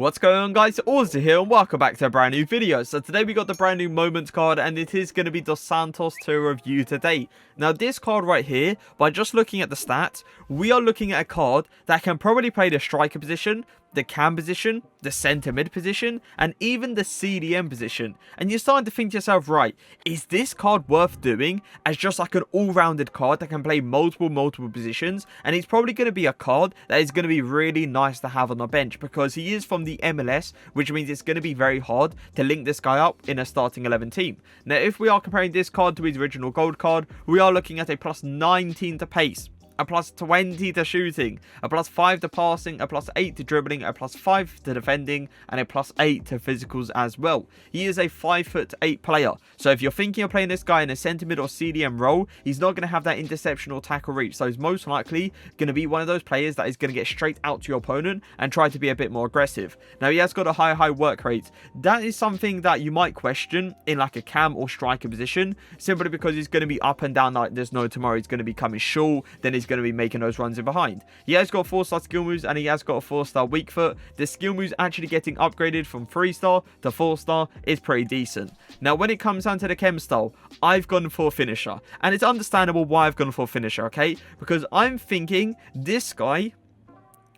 What's going on, guys? Auzio here and welcome back to a brand new video. So today we got the brand new moments card and it is going to be Dos Santos to review today. Now this card right here, by just looking at the stats, we are looking at a card that can probably play the striker position, the cam position, the centre mid position, and even the CDM position. And you're starting to think to yourself, right, is this card worth doing as just like an all-rounded card that can play multiple positions? And it's probably going to be a card that is going to be really nice to have on the bench because he is from the MLS, which means it's going to be very hard to link this guy up in a starting 11 team. Now, if we are comparing this card to his original gold card, we are looking at a plus 19 to pace, a plus 20 to shooting, a plus 5 to passing, a plus 8 to dribbling, a plus 5 to defending, and a plus 8 to physicals as well. He is a 5'8" player, so if you're thinking of playing this guy in a centre mid or CDM role, he's not going to have that interception or tackle reach, so he's most likely going to be one of those players that is going to get straight out to your opponent and try to be a bit more aggressive. Now, he has got a high work rate. That is something that you might question in like a cam or striker position, simply because he's going to be up and down like there's no tomorrow. He's going to be coming short, then he's going to be making those runs in behind. He has got 4-star skill moves and he has got a 4-star weak foot. The skill moves actually getting upgraded from 3-star to 4-star is pretty decent. Now, when it comes down to the chem style, I've gone for finisher, and it's understandable why I've gone for finisher, okay? Because I'm thinking this guy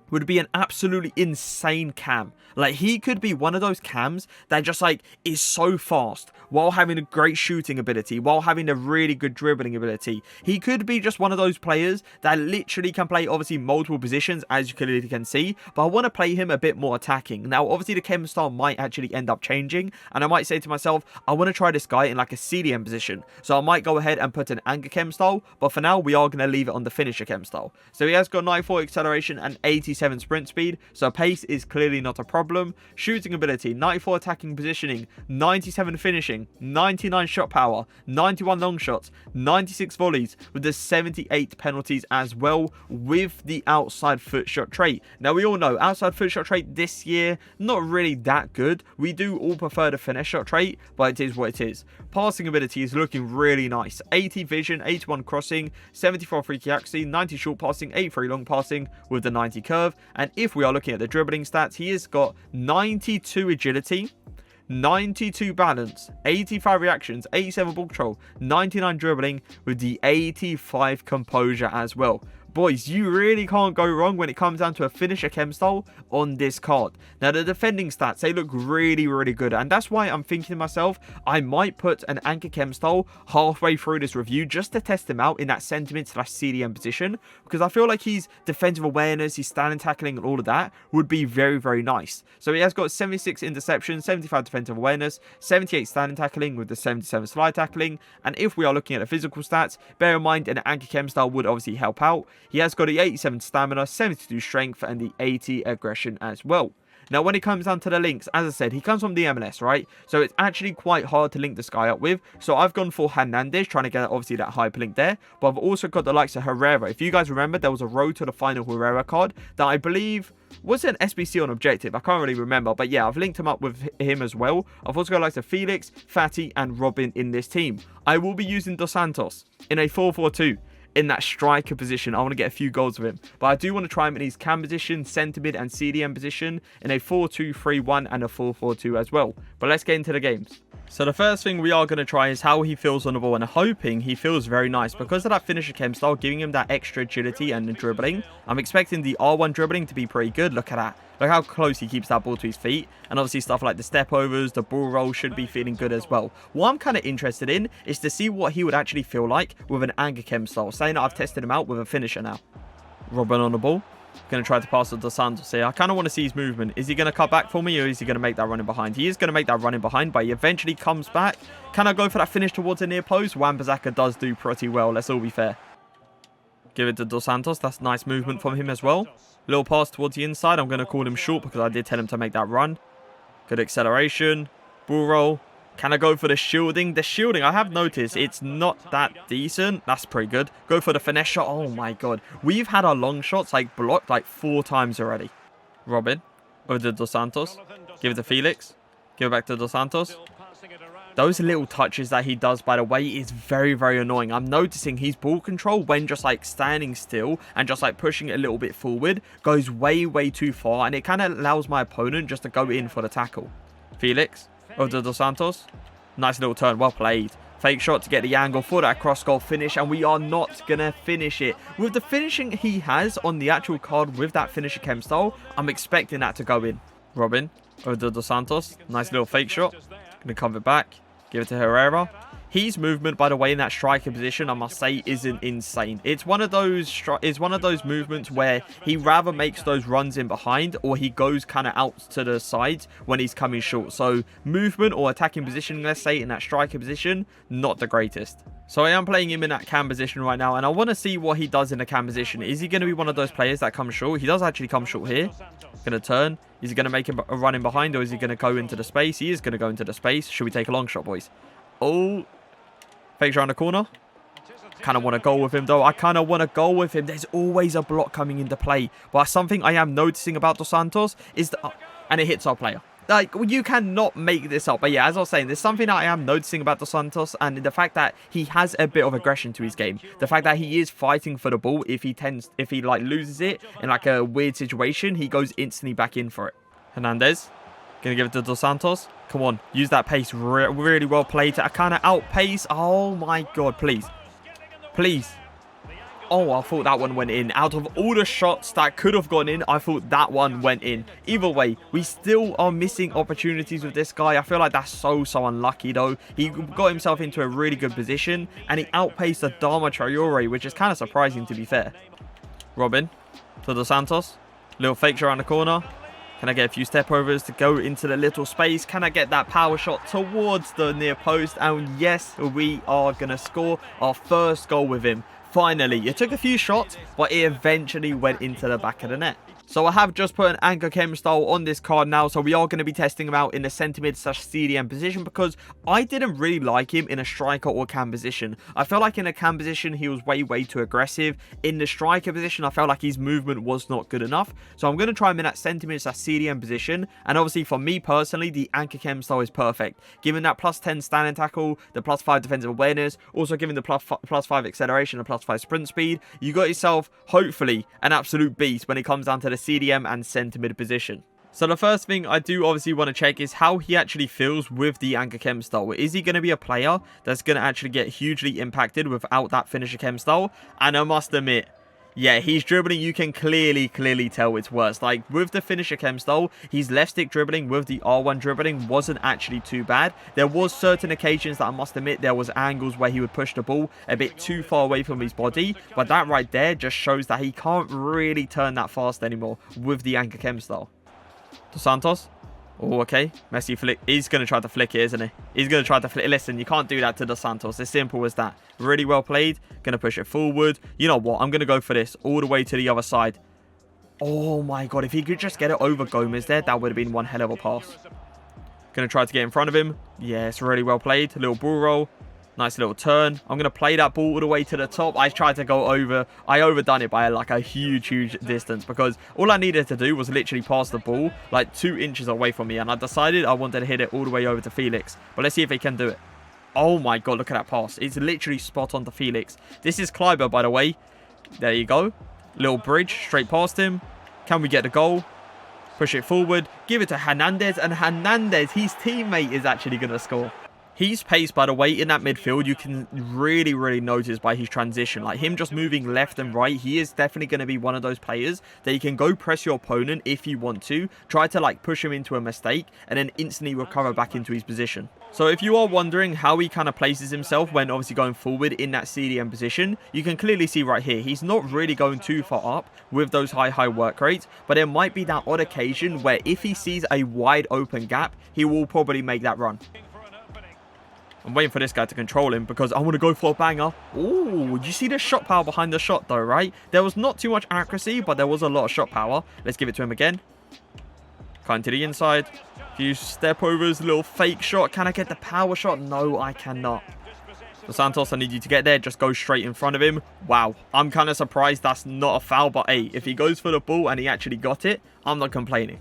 would be an absolutely insane cam. Like, he could be one of those cams that just like is so fast while having a great shooting ability, while having a really good dribbling ability. He could be just one of those players that literally can play obviously multiple positions, as you clearly can see, but I want to play him a bit more attacking. Now, obviously the chem style might actually end up changing, and I might say to myself, I want to try this guy in like a CDM position. So I might go ahead and put an anchor chem style, but for now we are going to leave it on the finisher chem style. So he has got 94 acceleration and 87 sprint speed, so pace is clearly not a problem. Shooting ability, 94 attacking positioning, 97 finishing, 99 shot power, 91 long shots, 96 volleys with the 78 penalties as well with the outside foot shot trait. Now, we all know outside foot shot trait this year, not really that good. We do all prefer the finesse shot trait, but it is what it is. Passing ability is looking really nice. 80 vision, 81 crossing, 74 free kick accuracy, 90 short passing, 83 long passing with the 90 curve. And if we are looking at the dribbling stats, he has got 92 agility, 92 balance, 85 reactions, 87 ball control, 99 dribbling with the 85 composure as well. Boys, you really can't go wrong when it comes down to a finisher chem style on this card. Now, the defending stats, they look really good, and that's why I'm thinking to myself, I might put an anchor chem style halfway through this review just to test him out in that sentiment / CDM position, because I feel like his defensive awareness, his standing tackling and all of that would be very nice. So he has got 76 interceptions, 75 defensive awareness, 78 standing tackling with the 77 slide tackling, and if we are looking at the physical stats, bear in mind an anchor chem style would obviously help out. He has got the 87 stamina, 72 strength, and the 80 aggression as well. Now, when it comes down to the links, as I said, he comes from the MLS, right? So it's actually quite hard to link this guy up with. So I've gone for Hernandez, trying to get obviously that hyperlink there. But I've also got the likes of Herrera. If you guys remember, there was a road to the final Herrera card that I believe was an SBC on objective. I can't really remember. But yeah, I've linked him up with him as well. I've also got the likes of Felix, Fatty, and Robin in this team. I will be using Dos Santos in a 4-4-2. In that striker position. I want to get a few goals with him, but I do want to try him in his cam position, centre mid and CDM position in a 4-2-3-1 and a 4-4-2 as well. But let's get into the games. So the first thing we are going to try is how he feels on the ball, and hoping he feels very nice because of that finisher chem style, giving him that extra agility and the dribbling. I'm expecting the R1 dribbling to be pretty good. Look at that. Look how close he keeps that ball to his feet. And obviously stuff like the step overs, the ball roll should be feeling good as well. What I'm kind of interested in is to see what he would actually feel like with an anchor chem style, saying that I've tested him out with a finisher now. Robin on the ball. Going to try to pass to Dos Santos here. I kind of want to see his movement. Is he going to cut back for me, or is he going to make that running behind? He is going to make that running behind, but he eventually comes back. Can I go for that finish towards the near post? Wan-Bissaka does do pretty well. Let's all be fair. Give it to Dos Santos. That's nice movement from him as well. Little pass towards the inside. I'm going to call him short because I did tell him to make that run. Good acceleration. Ball roll. Can I go for the shielding? The shielding, I have noticed, it's not that decent. That's pretty good. Go for the finesse shot. Oh my god. We've had our long shots like blocked like 4 times already. Robin. Over to Dos Santos. Give it to Felix. Give it back to Dos Santos. Those little touches that he does, by the way, is very, very annoying. I'm noticing his ball control when just like standing still and just like pushing it a little bit forward goes way, way too far. And it kind of allows my opponent just to go in for the tackle. Felix of the Dos Santos. Nice little turn. Well played. Fake shot to get the angle for that cross goal finish. And we are not going to finish it. With the finishing he has on the actual card with that finisher chem style, I'm expecting that to go in. Robin of the Dos Santos. Nice little fake shot. Going to cover back. Give it to Herrera. His movement, by the way, in that striker position, I must say, isn't insane. It's one of those movements where he rather makes those runs in behind, or he goes kind of out to the sides when he's coming short. So movement or attacking position, let's say, in that striker position, not the greatest. So I am playing him in that cam position right now, and I want to see what he does in the cam position. Is he going to be one of those players that comes short? He does actually come short here. Going to turn. Is he going to make him a run in behind, or is he going to go into the space? He is going to go into the space. Should we take a long shot, boys? Oh, fakes around the corner. Kind of want to go with him, though. I kind of want to go with him. There's always a block coming into play. But something I am noticing about Dos Santos is that... and it hits our player. Like, you cannot make this up. But yeah, as I was saying, there's something that I am noticing about Dos Santos, and the fact that he has a bit of aggression to his game. The fact that he is fighting for the ball. If he like loses it in like a weird situation, he goes instantly back in for it. Hernandez. Gonna give it to Dos Santos. Come on, use that pace. Really well played to kind of outpace. Oh my god, please. Please. Oh, I thought that one went in. Out of all the shots that could have gone in, I thought that one went in. Either way, we still are missing opportunities with this guy. I feel like that's so unlucky, though. He got himself into a really good position, and he outpaced Adama Traore, which is kind of surprising, to be fair. Robin to Dos Santos. Little fakes around the corner. Can I get a few step overs to go into the little space? Can I get that power shot towards the near post? And yes, we are going to score our first goal with him. Finally, it took a few shots, but it eventually went into the back of the net. So I have just put an anchor chem style on this card now, so we are going to be testing him out in the centre mid / CDM position, because I didn't really like him in a striker or cam position. I felt like in a cam position he was way too aggressive. In the striker position I felt like his movement was not good enough, so I'm going to try him in that centre mid / CDM position. And obviously for me personally, the anchor chem style is perfect, given that +10 standing tackle, the +5 defensive awareness, also giving the +5 acceleration and +5 sprint speed. You got yourself hopefully an absolute beast when it comes down to the CDM and centre mid position. So the first thing I do obviously want to check is how he actually feels with the anchor chem style. Is he going to be a player that's going to actually get hugely impacted without that finisher chem style? And I must admit, yeah, he's dribbling. You can clearly tell it's worse. Like, with the finisher chem style, his left stick dribbling with the R1 dribbling wasn't actually too bad. There was certain occasions that I must admit there was angles where he would push the ball a bit too far away from his body. But that right there just shows that he can't really turn that fast anymore with the anchor chem style. Dos Santos. Oh, okay. Messi flick. He's going to try to flick it, isn't he? He's going to try to flick. Listen, you can't do that to Dos Santos. It's simple as that. Really well played. Going to push it forward. You know what? I'm going to go for this all the way to the other side. Oh, my God. If he could just get it over Gomez there, that would have been one hell of a pass. Going to try to get in front of him. Yes, really well played. A little ball roll. Nice little turn. I'm going to play that ball all the way to the top. I tried to go over. I overdone it by like a huge distance, because all I needed to do was literally pass the ball like 2 inches away from me. And I decided I wanted to hit it all the way over to Felix. But let's see if he can do it. Oh my God, look at that pass. It's literally spot on to Felix. This is Kleiber, by the way. There you go. Little bridge straight past him. Can we get the goal? Push it forward. Give it to Hernandez. And Hernandez, his teammate, is actually going to score. His pace, by the way, in that midfield, you can really notice by his transition. Like, him just moving left and right, he is definitely going to be one of those players that you can go press your opponent if you want to. Try to, like, push him into a mistake and then instantly recover back into his position. So if you are wondering how he kind of places himself when obviously going forward in that CDM position, you can clearly see right here, he's not really going too far up with those high work rates. But there might be that odd occasion where if he sees a wide open gap, he will probably make that run. I'm waiting for this guy to control him because I want to go for a banger. Ooh, you see the shot power behind the shot though, right? There was not too much accuracy, but there was a lot of shot power. Let's give it to him again. Kind to the inside. Few step overs, little fake shot. Can I get the power shot? No, I cannot. So Santos, I need you to get there. Just go straight in front of him. Wow. I'm kind of surprised that's not a foul, but hey, if he goes for the ball and he actually got it, I'm not complaining.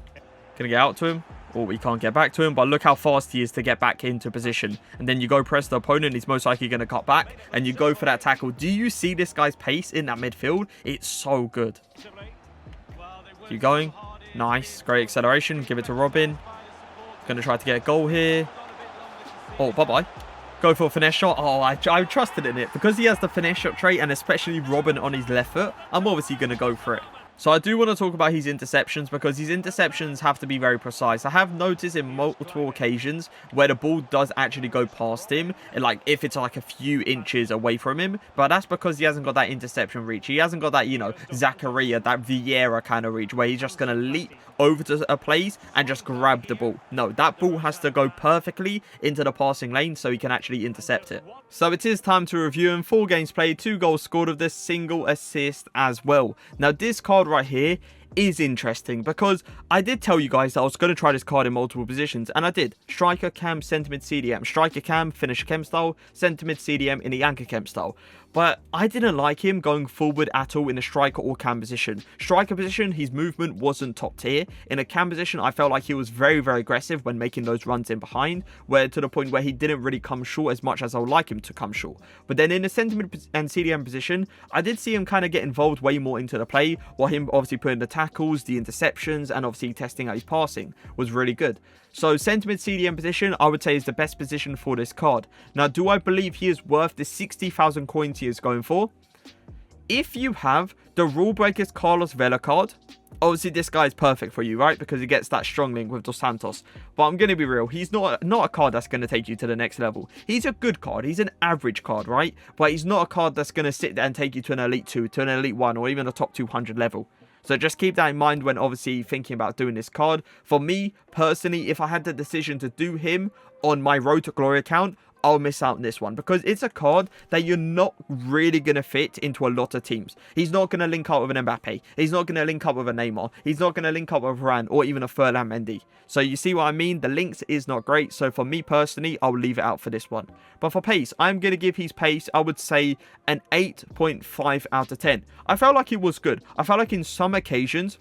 Gonna get out to him. Oh, we can't get back to him, but look how fast he is to get back into position. And then you go press the opponent, he's most likely going to cut back, and you go for that tackle. Do you see this guy's pace in that midfield? It's so good. Keep going. Nice. Great acceleration. Give it to Robin. Going to try to get a goal here. Oh, bye-bye. Go for a finesse shot. Oh, I trusted in it. Because he has the finesse shot trait, and especially Robin on his left foot, I'm obviously going to go for it. So I do want to talk about his interceptions, because his interceptions have to be very precise. I have noticed in multiple occasions where the ball does actually go past him, and like if it's like a few inches away from him, but that's because he hasn't got that interception reach. He hasn't got that, you know, Zakaria, that Vieira kind of reach where he's just going to leap over to a place and just grab the ball. No, that ball has to go perfectly into the passing lane so he can actually intercept it. So it is time to review him. 4 games played, 2 goals scored with this single assist as well. Now this card right here is interesting because I did tell you guys that I was going to try this card in multiple positions, and I did. Striker, cam, centre mid, CDM. Striker, cam, finisher, chem style. Centre mid, CDM in the anchor chem style. But I didn't like him going forward at all in a striker or cam position. Striker position, his movement wasn't top tier. In a cam position, I felt like he was very, very aggressive when making those runs in behind, where to the point where he didn't really come short as much as I would like him to come short. But then in the centre mid and CDM position, I did see him kind of get involved way more into the play, while him obviously putting the tackles, the interceptions, and obviously testing out his passing was really good. So centre mid CDM position, I would say, is the best position for this card. Now, do I believe he is worth the 60,000 coins he is going for? If you have the Rule Breakers Carlos Vela card, obviously this guy is perfect for you, right? Because he gets that strong link with Dos Santos. But I'm going to be real, he's not a card that's going to take you to the next level. He's a good card, he's an average card, right? But he's not a card that's going to sit there and take you to an Elite 2, to an Elite 1, or even a top 200 level. So just keep that in mind when obviously thinking about doing this card. For me, personally, if I had the decision to do him on my Road to Glory account, I'll miss out on this one because it's a card that you're not really going to fit into a lot of teams. He's not going to link up with an Mbappe. He's not going to link up with a Neymar. He's not going to link up with Varane or even a Ferland Mendy. So you see what I mean? The links is not great. So for me personally, I'll leave it out for this one. But for pace, I'm going to give his pace, I would say, an 8.5 out of 10. I felt like it was good. I felt like in some occasions,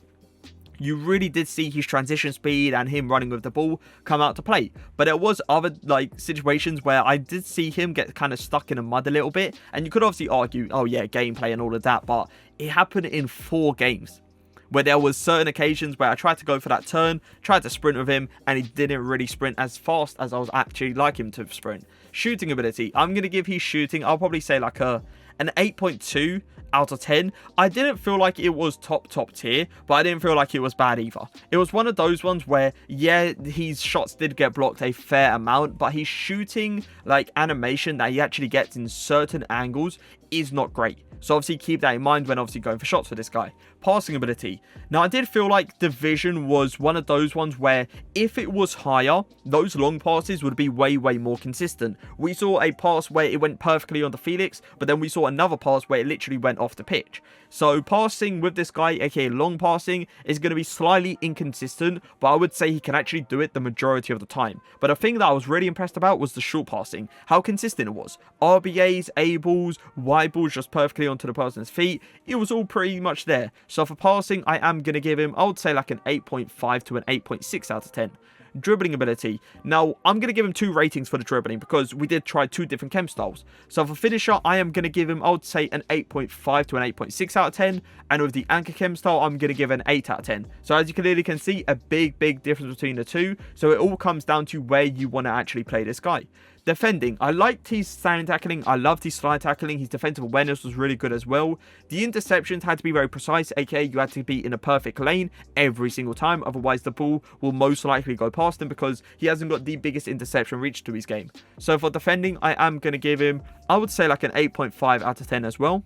you really did see his transition speed and him running with the ball come out to play. But there was other like situations where I did see him get kind of stuck in the mud a little bit. And you could obviously argue, oh yeah, gameplay and all of that. But it happened in 4 games. Where there was certain occasions where I tried to go for that turn, tried to sprint with him, and he didn't really sprint as fast as I was actually like him to sprint. Shooting ability, I'm going to give his shooting, I'll probably say like an 8.2 out of 10. I didn't feel like it was top tier, but I didn't feel like it was bad either. It was one of those ones where, yeah, his shots did get blocked a fair amount, but his shooting like animation that he actually gets in certain angles is not great. So obviously keep that in mind when obviously going for shots for this guy. Passing ability. Now I did feel like Division was one of those ones where if it was higher, those long passes would be way more consistent. We saw a pass where it went perfectly on the Felix, but then we saw another pass where it literally went off the pitch. So passing with this guy, aka long passing, is going to be slightly inconsistent, but I would say he can actually do it the majority of the time. But the thing that I was really impressed about was the short passing, how consistent it was. RBAs, A balls, Y balls just perfectly onto the person's feet. It was all pretty much there. So for passing, I am going to give him, I would say like an 8.5 to an 8.6 out of 10. Dribbling ability. Now, I'm going to give him 2 ratings for the dribbling because we did try 2 different chem styles. So for finisher, I am going to give him, I would say, an 8.5 to an 8.6 out of 10. And with the anchor chem style, I'm going to give an 8 out of 10. So as you clearly can see, a big difference between the two. So it all comes down to where you want to actually play this guy. Defending, I liked his standing tackling, I loved his slide tackling, his defensive awareness was really good as well. The interceptions had to be very precise, aka you had to be in a perfect lane every single time, otherwise the ball will most likely go past him because he hasn't got the biggest interception reach to his game. So for defending, I am going to give him, I would say like an 8.5 out of 10 as well.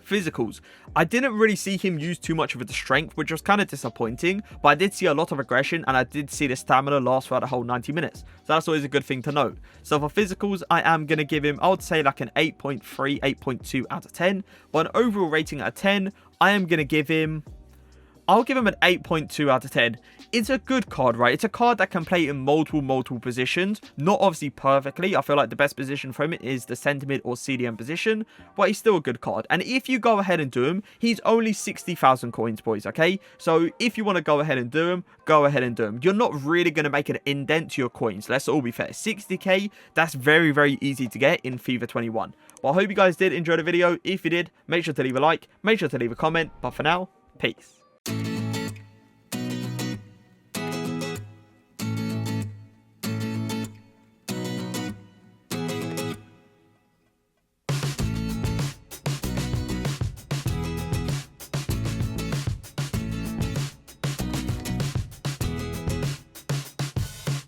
Physicals, I didn't really see him use too much of the strength, which was kind of disappointing, but I did see a lot of aggression and I did see the stamina last throughout the whole 90 minutes, so that's always a good thing to note. So for physicals, I am going to give him, I would say like an 8.3, 8.2 out of 10, but an overall rating out of 10, I am going to give him, I'll give him an 8.2 out of 10. It's a good card, right? It's a card that can play in multiple positions. Not obviously perfectly. I feel like the best position for him is the centre mid or CDM position, but he's still a good card. And if you go ahead and do him, he's only 60,000 coins, boys, okay? So if you want to go ahead and do him, go ahead and do him. You're not really going to make an indent to your coins. Let's all be fair. 60k, that's very easy to get in FIFA 21. Well, I hope you guys did enjoy the video. If you did, make sure to leave a like, make sure to leave a comment. But for now, peace.